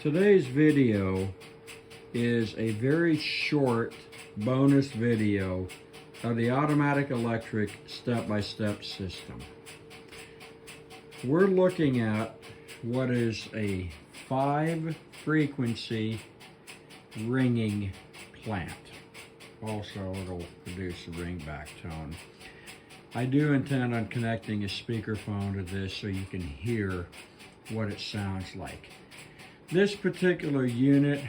Today's video is a very short bonus video of the automatic electric step-by-step system. We're looking at what is a 5-frequency ringing plant. Also, it'll produce a ringback tone. I do intend on connecting a speakerphone to this so you can hear what it sounds like. This particular unit,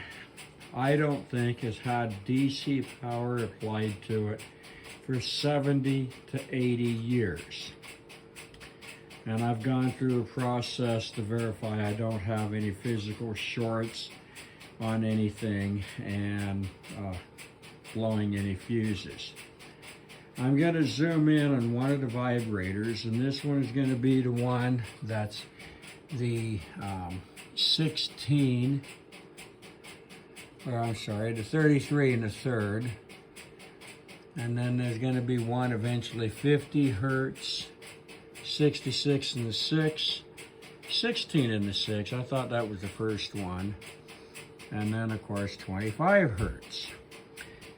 I don't think has had DC power applied to it for 70 to 80 years. And I've gone through a process to verify I don't have any physical shorts on anything and blowing any fuses. I'm going to zoom in on one of the vibrators, and this one is going to be the one that's the 33 1/3. And then there's going to be one eventually 50 hertz, 66 1/6, 16 1/6. I thought that was the first one. And then of course 25 hertz.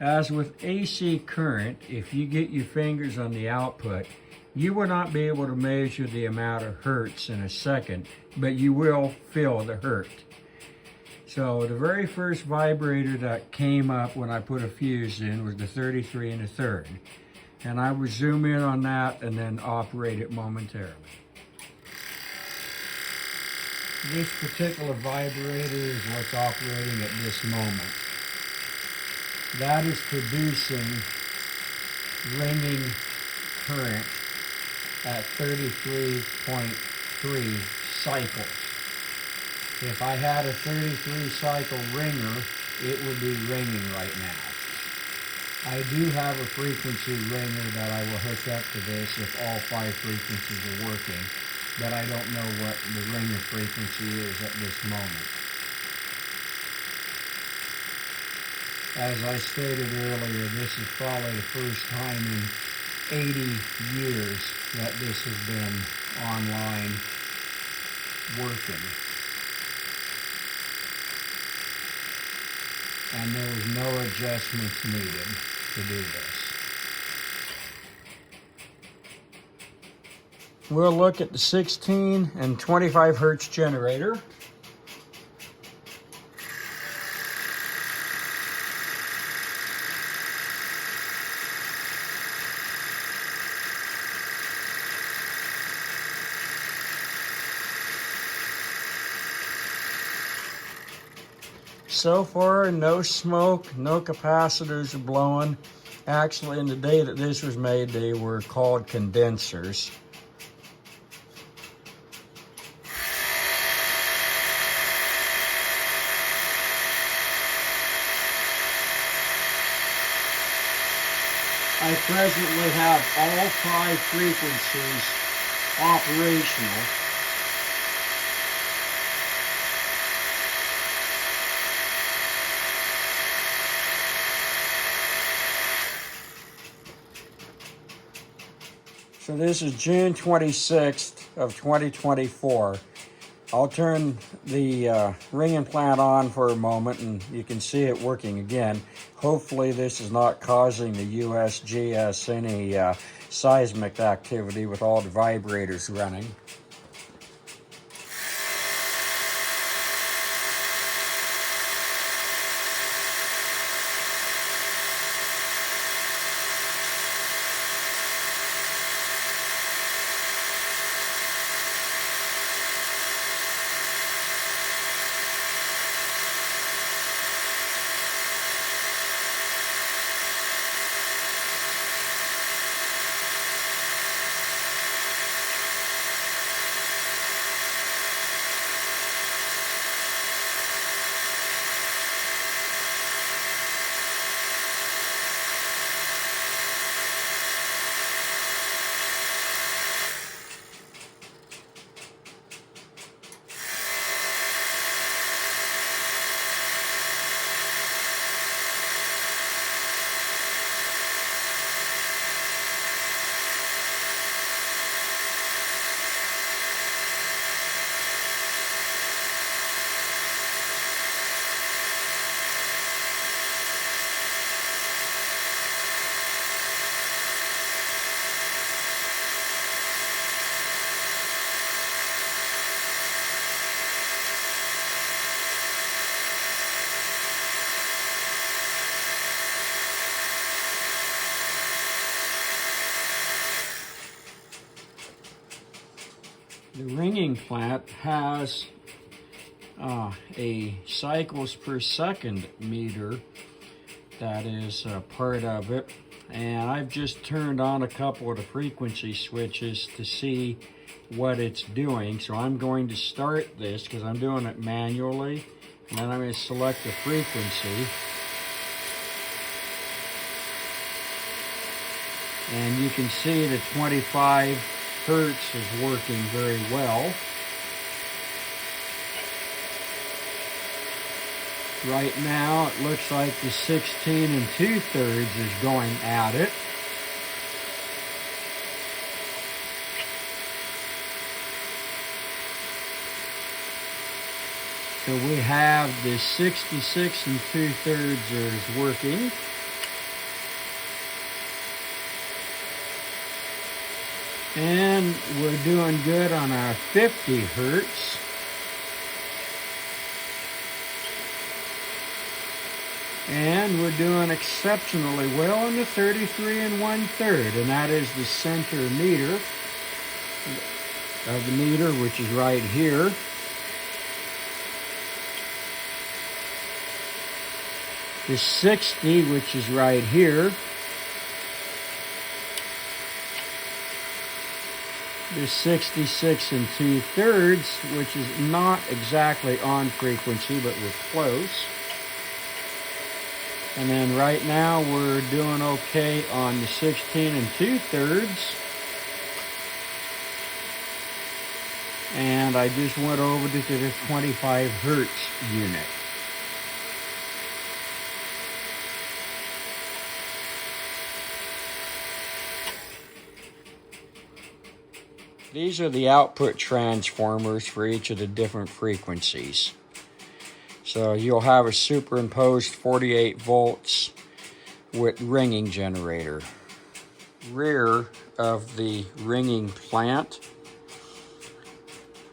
As with AC current, if you get your fingers on the output, you will not be able to measure the amount of hertz in a second, but you will feel the hertz. So the very first vibrator that came up when I put a fuse in was the 33 1/3. And I would zoom in on that and then operate it momentarily. This particular vibrator is what's operating at this moment. That is producing ringing current at 33.3 cycles. If I had a 33 cycle ringer, it would be ringing right now. I do have a frequency ringer that I will hook up to this if all 5 frequencies are working, but I don't know what the ringer frequency is at this moment. As I stated earlier, this is probably the first time in 80 years that this has been online working. And there was no adjustments needed to do this. We'll look at the 16 and 25 hertz generator. So far, no smoke, no capacitors are blowing. Actually, in the day that this was made, they were called condensers. I presently have all 5 frequencies operational. So this is June 26th of 2024. I'll turn the ringing plant on for a moment and you can see it working again. Hopefully this is not causing the USGS any seismic activity with all the vibrators running. The ringing plant has a cycles per second meter that is part of it, and I've just turned on a couple of the frequency switches to see what it's doing. So I'm going to start this because I'm doing it manually, and then I'm going to select the frequency, and you can see the 25 hertz is working very well. Right now, it looks like the 16 2/3 is going at it. So we have the 66 2/3 is working. And we're doing good on our 50 hertz. And we're doing exceptionally well on the 33 1/3, and that is the center meter of the meter, which is right here. The 60, which is right here. The 66 2/3, which is not exactly on frequency, but we're close. And then right now we're doing okay on the 16 2/3. And I just went over to the 25 hertz unit. These are the output transformers for each of the different frequencies. So you'll have a superimposed 48 volts with ringing generator. Rear of the ringing plant,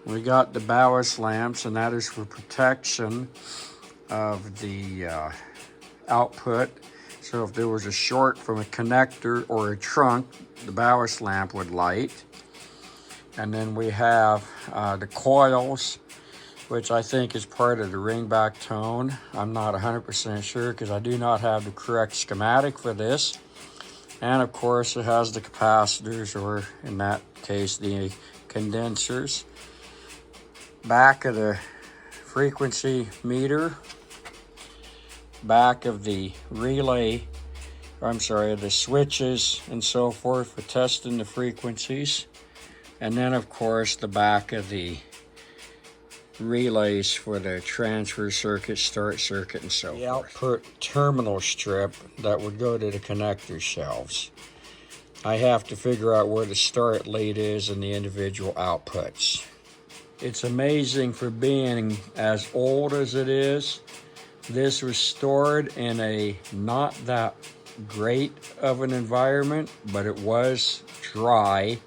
we got the ballast lamps, and that is for protection of the output. So if there was a short from a connector or a trunk, the ballast lamp would light. And then we have the coils, which I think is part of the ringback tone. I'm not 100% sure because I do not have the correct schematic for this. And of course it has the capacitors, or in that case the condensers. Back of the frequency meter, back of the relay, the switches and so forth for testing the frequencies. And then of course the back of the relays for the transfer circuit, start circuit, and so forth. The output terminal strip that would go to the connector shelves. I have to figure out where the start lead is in the individual outputs. It's amazing for being as old as it is. This was stored in a not that great of an environment, but it was dry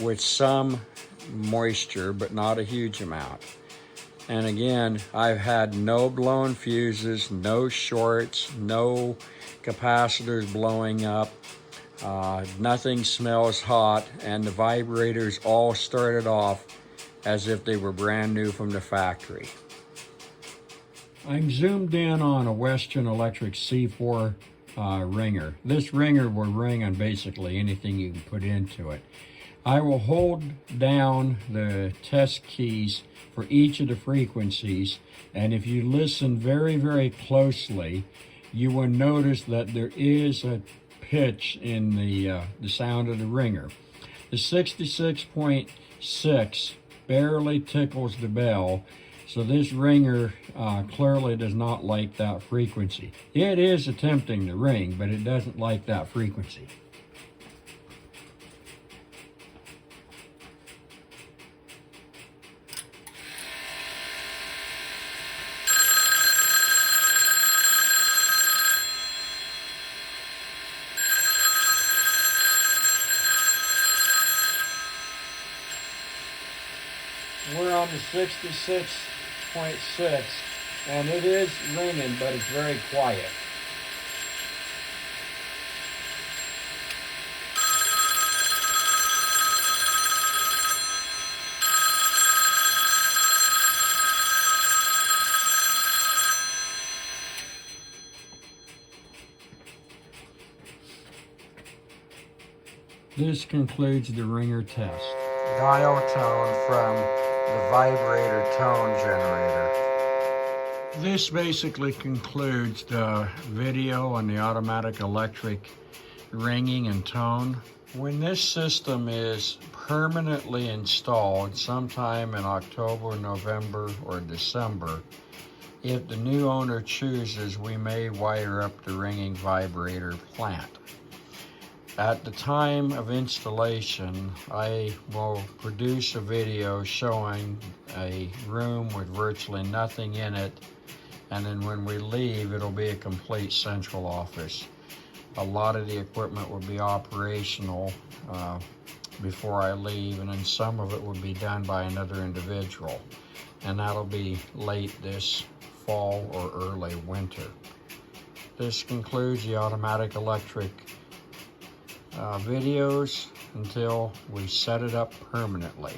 with some moisture, but not a huge amount. And again, I've had no blown fuses, no shorts, no capacitors blowing up, nothing smells hot, and the vibrators all started off as if they were brand new from the factory. I'm zoomed in on a Western Electric C4 ringer. This ringer will ring on basically anything you can put into it. I will hold down the test keys for each of the frequencies, and if you listen very, very closely, you will notice that there is a pitch in the sound of the ringer. The 66.6 barely tickles the bell, so this ringer clearly does not like that frequency. It is attempting to ring, but it doesn't like that frequency. We're on the 66.6, and it is ringing, but it's very quiet. This concludes the ringer test. Dialtone from the vibrator tone generator. This basically concludes the video on the automatic electric ringing and tone. When this system is permanently installed sometime in October, November, or December, if the new owner chooses, we may wire up the ringing vibrator plant. At the time of installation, I will produce a video showing a room with virtually nothing in it, and then when we leave, it'll be a complete central office. A lot of the equipment will be operational before I leave, and then some of it will be done by another individual, and that'll be late this fall or early winter. This concludes the automatic electric videos until we set it up permanently.